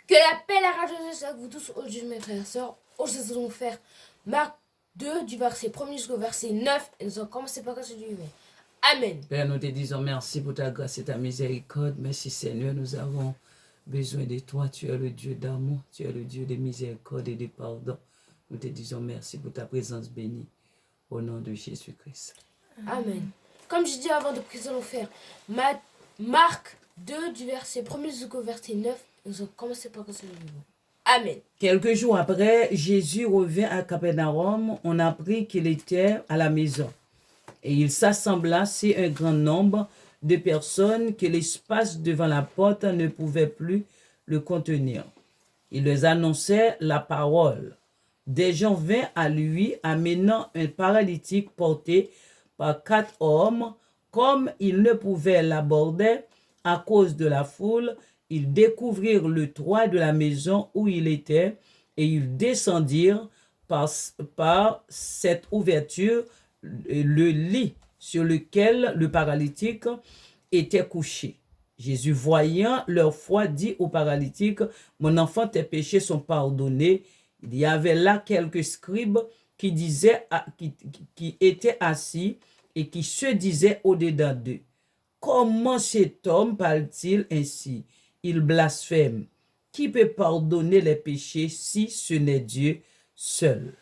Que la paix et la grâce de Dieu soit avec vous tous aujourd'hui, mes frères et sœurs. Aujourd'hui, nous allons faire Marc 2, du verset 1 jusqu'au verset 9. Et nous allons commencer par ce du vivant. Amen. Père, nous te disons merci pour ta grâce et ta miséricorde. Merci Seigneur, nous avons besoin de toi. Tu es le Dieu d'amour, tu es le Dieu de miséricorde et de pardon. Nous te disons merci pour ta présence bénie. Au nom de Jésus-Christ. Amen. Comme je dis avant de prier, nous allons faire Marc 2, du verset 1 jusqu'au verset 9. Et nous allons commencer par ce du vivant. Amen. Quelques jours après, Jésus revint à Capernaum. On apprit qu'il était à la maison. Et il s'assembla si un grand nombre de personnes que l'espace devant la porte ne pouvait plus le contenir. Il leur annonçait la parole. Des gens vinrent à lui amenant un paralytique porté par 4 hommes. Comme ils ne pouvaient l'aborder à cause de la foule, ils découvrirent le toit de la maison où il était et ils descendirent par cette ouverture le lit sur lequel le paralytique était couché. Jésus, voyant leur foi, dit au paralytique, « Mon enfant, tes péchés sont pardonnés. » Il y avait là quelques scribes qui étaient assis et qui se disaient au-dedans d'eux, « Comment cet homme parle-t-il ainsi? Il blasphème. Qui peut pardonner les péchés si ce n'est Dieu seul? »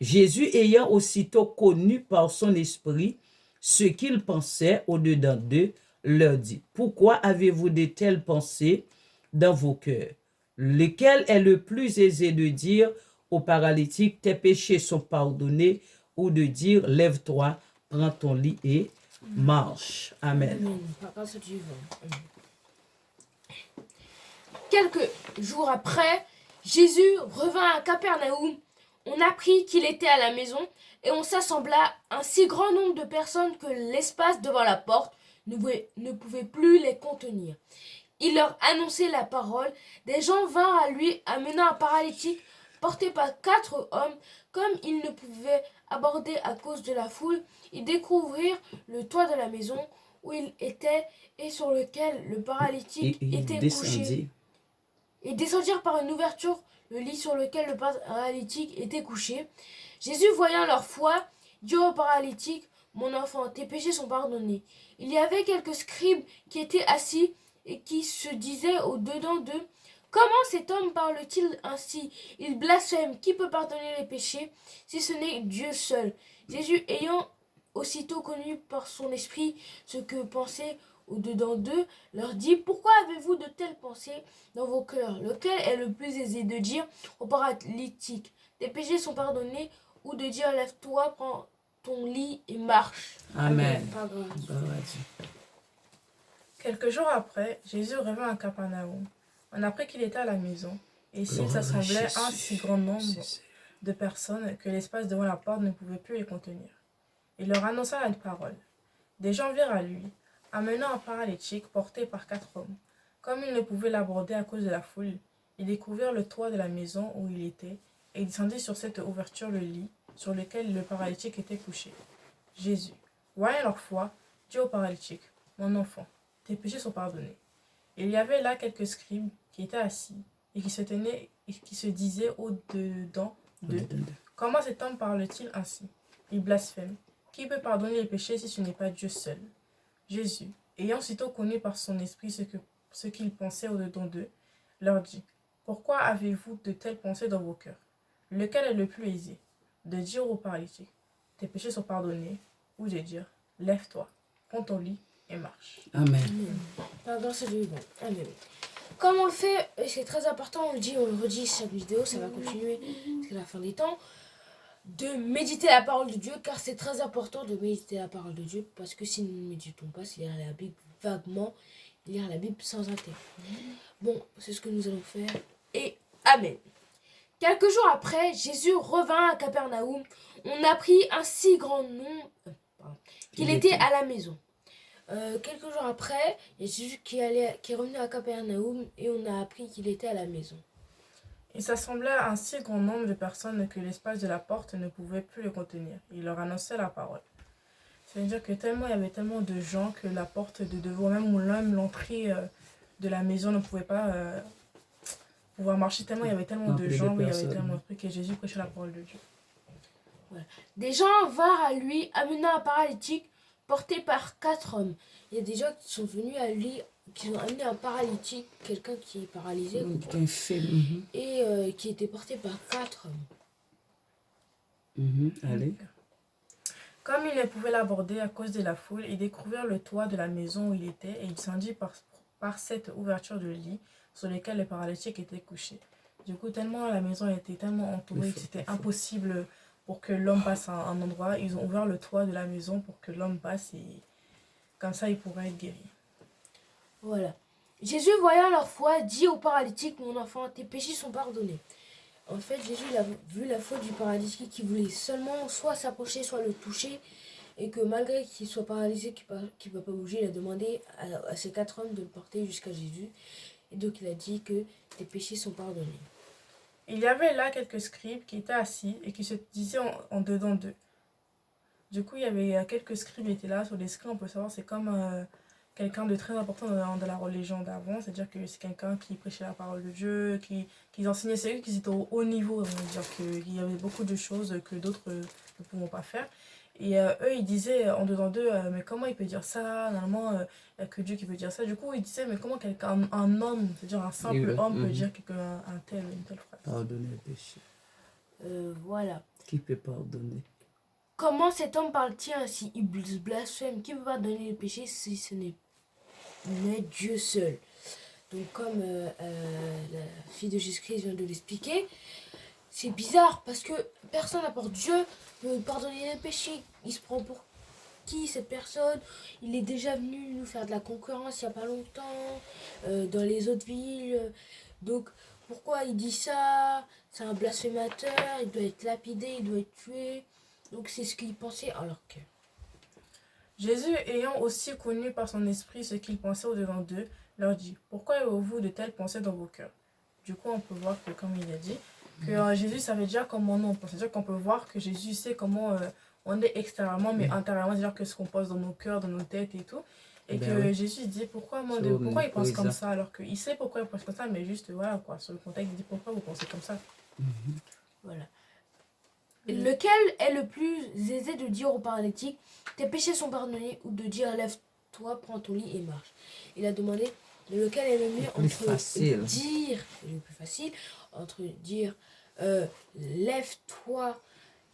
Jésus, ayant aussitôt connu par son esprit ce qu'ils pensaient au-dedans d'eux, leur dit, « Pourquoi avez-vous de telles pensées dans vos cœurs? Lequel est le plus aisé de dire au paralytique, tes péchés sont pardonnés, ou de dire, lève-toi, prends ton lit et marche. » Amen. Amen. Quelques jours après, Jésus revint à Capernaum. On apprit qu'il était à la maison et on s'assembla un si grand nombre de personnes que l'espace devant la porte ne pouvait plus les contenir. Il leur annonçait la parole. Des gens vinrent à lui amenant un paralytique porté par 4 hommes. Comme ils ne pouvaient aborder à cause de la foule, ils découvrirent le toit de la maison où il était et sur lequel le paralytique était couché. Ils descendirent par une ouverture le lit sur lequel le paralytique était couché. Jésus, voyant leur foi, dit au paralytique, « Mon enfant, tes péchés sont pardonnés. » Il y avait quelques scribes qui étaient assis et qui se disaient au-dedans d'eux, « Comment cet homme parle-t-il ainsi? Il blasphème. Qui peut pardonner les péchés si ce n'est Dieu seul? » Jésus, ayant aussitôt connu par son esprit ce que pensaient au-dedans d'eux, leur dit, « Pourquoi avez-vous de telles pensées dans vos cœurs? Lequel est le plus aisé de dire au paralytique, tes péchés sont pardonnés, ou de dire, lève-toi, prends ton lit et marche. » Amen. Quelques jours après, Jésus revint à Capernaum. On apprit qu'il était à la maison, et ici s'assemblait un si grand nombre de personnes que l'espace devant la porte ne pouvait plus les contenir. Il leur annonça la parole. Des gens virent à lui, amenant un paralytique porté par 4 hommes. Comme ils ne pouvaient l'aborder à cause de la foule, ils découvrirent le toit de la maison où il était, et descendirent sur cette ouverture le lit sur lequel le paralytique était couché. Jésus, voyant leur foi, dit au paralytique, « Mon enfant, tes péchés sont pardonnés. » Il y avait là quelques scribes qui étaient assis et qui se disaient au-dedans d'eux, « Comment cet homme parle-t-il ainsi? Il blasphème. Qui peut pardonner les péchés si ce n'est pas Dieu seul? » Jésus, ayant aussitôt connu par son esprit ce qu'ils pensaient au-dedans d'eux, leur dit, « Pourquoi avez-vous de telles pensées dans vos cœurs? Lequel est le plus aisé? De dire au paralytique, tes péchés sont pardonnés, ou de dire, lève-toi, prends ton lit et marche. » Amen. Amen. Comme on le fait, et c'est très important, on le dit, on le redit chaque vidéo, ça va continuer jusqu'à la fin des temps, de méditer la parole de Dieu, car c'est très important de méditer la parole de Dieu, parce que si nous ne méditons pas, c'est lire la Bible vaguement, lire la Bible sans intérêt. Bon, c'est ce que nous allons faire, et Amen. Quelques jours après, Jésus revint à Capernaum. On apprit un si grand nombre qu'il était à la maison. Quelques jours après, il y a Jésus qui est revenu à Capernaum et on a appris qu'il était à la maison. Il s'assemblait un si grand nombre de personnes que l'espace de la porte ne pouvait plus les contenir. Il leur annonçait la parole. C'est-à-dire que il y avait tellement de gens que la porte de devant, même l'entrée de la maison ne pouvaient pas pouvoir marcher tellement il y avait tellement de gens, il y avait tellement de trucs, et Jésus prêchait la parole de Dieu. Voilà. Des gens vinrent à lui, amenant un paralytique porté par 4 hommes. Il y a des gens qui sont venus à lui, qui ont amené un paralytique, quelqu'un qui est paralysé, et qui était porté par 4 hommes. Allez. Comme il ne pouvait l'aborder à cause de la foule, ils découvrirent le toit de la maison où il était, et il descendit par cette ouverture de lit sur laquelle le paralytique était couché. Du coup, tellement la maison était tellement entourée que c'était impossible pour que l'homme passe à un endroit. Ils ont ouvert le toit de la maison pour que l'homme passe, et comme ça, il pourrait être guéri. Voilà. Jésus, voyant leur foi, dit au paralytique, mon enfant, tes péchés sont pardonnés. En fait, Jésus il a vu la foi du paralytique qui voulait seulement soit s'approcher, soit le toucher, et que malgré qu'il soit paralysé, qu'il ne peut pas bouger, il a demandé à ces 4 hommes de le porter jusqu'à Jésus. Et donc il a dit que tes péchés sont pardonnés. Il y avait là quelques scribes qui étaient assis et qui se disaient en dedans d'eux. Du coup, il y avait quelques scribes qui étaient là. Sur les scribes, on peut savoir, c'est comme quelqu'un de très important dans la religion d'avant. C'est-à-dire que c'est quelqu'un qui prêchait la parole de Dieu, qui enseignait. C'est eux qui étaient au haut niveau. C'est-à-dire qu'il y avait beaucoup de choses que d'autres ne pouvaient pas faire. Et eux, ils disaient en dedans d'eux, mais comment il peut dire ça? Normalement, il n'y a que Dieu qui peut dire ça. Du coup, ils disaient, mais comment un homme, c'est-à-dire un simple homme, peut dire une telle phrase? Pardonner le péché. Voilà. Qui peut pardonner? Comment cet homme parle-t-il ainsi? Il blasphème. Qui peut pardonner le péché si ce n'est Dieu seul? Donc, comme la fille de Jésus-Christ vient de l'expliquer, c'est bizarre parce que personne à part Dieu peut pardonner les péchés. Il se prend pour qui cette personne? Il est déjà venu nous faire de la concurrence il n'y a pas longtemps dans les autres villes. Donc pourquoi il dit ça? C'est un blasphémateur, il doit être lapidé, il doit être tué. Donc c'est ce qu'il pensait alors que... Jésus, ayant aussi connu par son esprit ce qu'il pensait au-dedans d'eux, leur dit, pourquoi avez-vous de telles pensées dans vos cœurs? Du coup, on peut voir que, comme il a dit, que Jésus savait déjà comment on pense. C'est-à-dire qu'on peut voir que Jésus sait comment on est extérieurement, mais intérieurement, c'est-à-dire que ce qu'on pense dans nos cœurs, dans nos têtes et tout. Et que Jésus dit pourquoi il pense comme ça, alors qu'il sait pourquoi il pense comme ça, mais juste, voilà, quoi, sur le contexte, il dit pourquoi vous pensez comme ça. Voilà. Lequel est le plus aisé de dire au paralytique, tes péchés sont pardonnés, ou de dire, lève-toi, prends ton lit et marche? Il a demandé lequel est le mieux entre dire, le plus facile, entre dire, lève-toi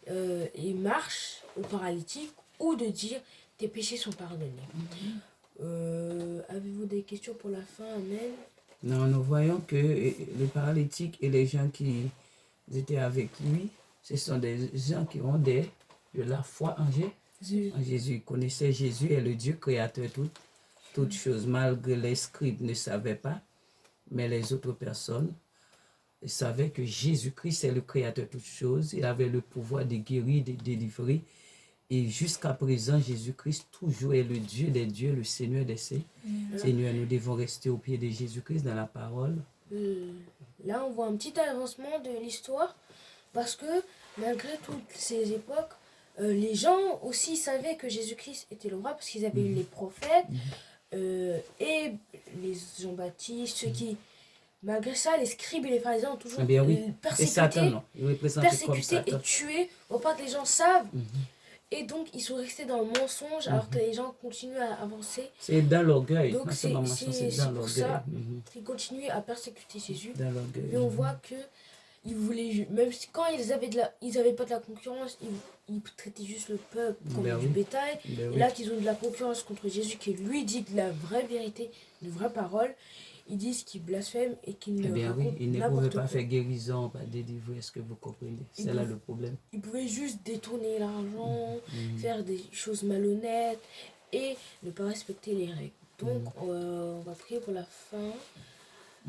et marche au paralytique, ou de dire, tes péchés sont pardonnés. Avez-vous des questions pour la fin? Amen. Non, nous voyons que le paralytique et les gens qui étaient avec lui, ce sont des gens qui ont de la foi en Jésus. Ils connaissaient Jésus est le Dieu créateur de toutes choses, malgré les scribes ne savaient pas, mais les autres personnes savaient que Jésus-Christ est le créateur de toutes choses. Il avait le pouvoir de guérir, de délivrer. Et jusqu'à présent, Jésus-Christ toujours est le Dieu des dieux, le Seigneur des Seigneurs. Nous devons rester au pied de Jésus-Christ dans la parole. Là, on voit un petit avancement de l'histoire. Parce que malgré toutes ces époques, les gens aussi savaient que Jésus-Christ était le roi parce qu'ils avaient eu les prophètes et les Jean-Baptiste, ceux qui, malgré ça, les scribes et les pharisiens ont toujours persécuté et tué au point que les gens savent. Et donc, ils sont restés dans le mensonge alors que les gens continuent à avancer. C'est dans l'orgueil. Donc, c'est pour ça qu'ils continuent à persécuter Jésus. Et on voit que ils voulaient, même quand ils avaient pas de la concurrence, ils traitaient juste le peuple comme du bétail. Et là qu'ils ont de la concurrence contre Jésus, qui lui dit de la vraie vérité, de vraie parole, ils disent qu'ils blasphèment et qu'ils ne racontent ils ne pouvaient pas faire guérison, pas délivrer, est-ce que vous comprenez? C'est là le problème. Ils pouvaient juste détourner l'argent, faire des choses malhonnêtes et ne pas respecter les règles. Donc on va prier pour la fin.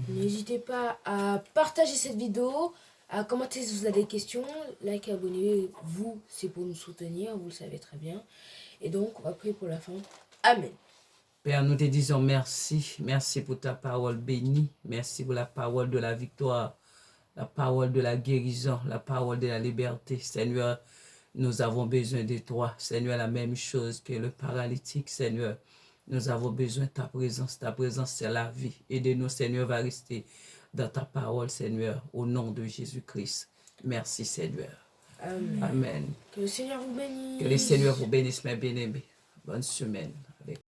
N'hésitez pas à partager cette vidéo, à commenter si vous avez des questions, like, abonnez-vous, c'est pour nous soutenir, vous le savez très bien. Et donc, on va prier pour la fin. Amen. Père, nous te disons merci. Merci pour ta parole bénie. Merci pour la parole de la victoire, la parole de la guérison, la parole de la liberté. Seigneur, nous avons besoin de toi. Seigneur, la même chose que le paralytique, Seigneur. Nous avons besoin de ta présence. Ta présence, c'est la vie. Aidez-nous, Seigneur, va rester dans ta parole, Seigneur, au nom de Jésus-Christ. Merci, Seigneur. Amen. Amen. Que le Seigneur vous bénisse. Que le Seigneur vous bénisse, mes bien-aimés. Bonne semaine.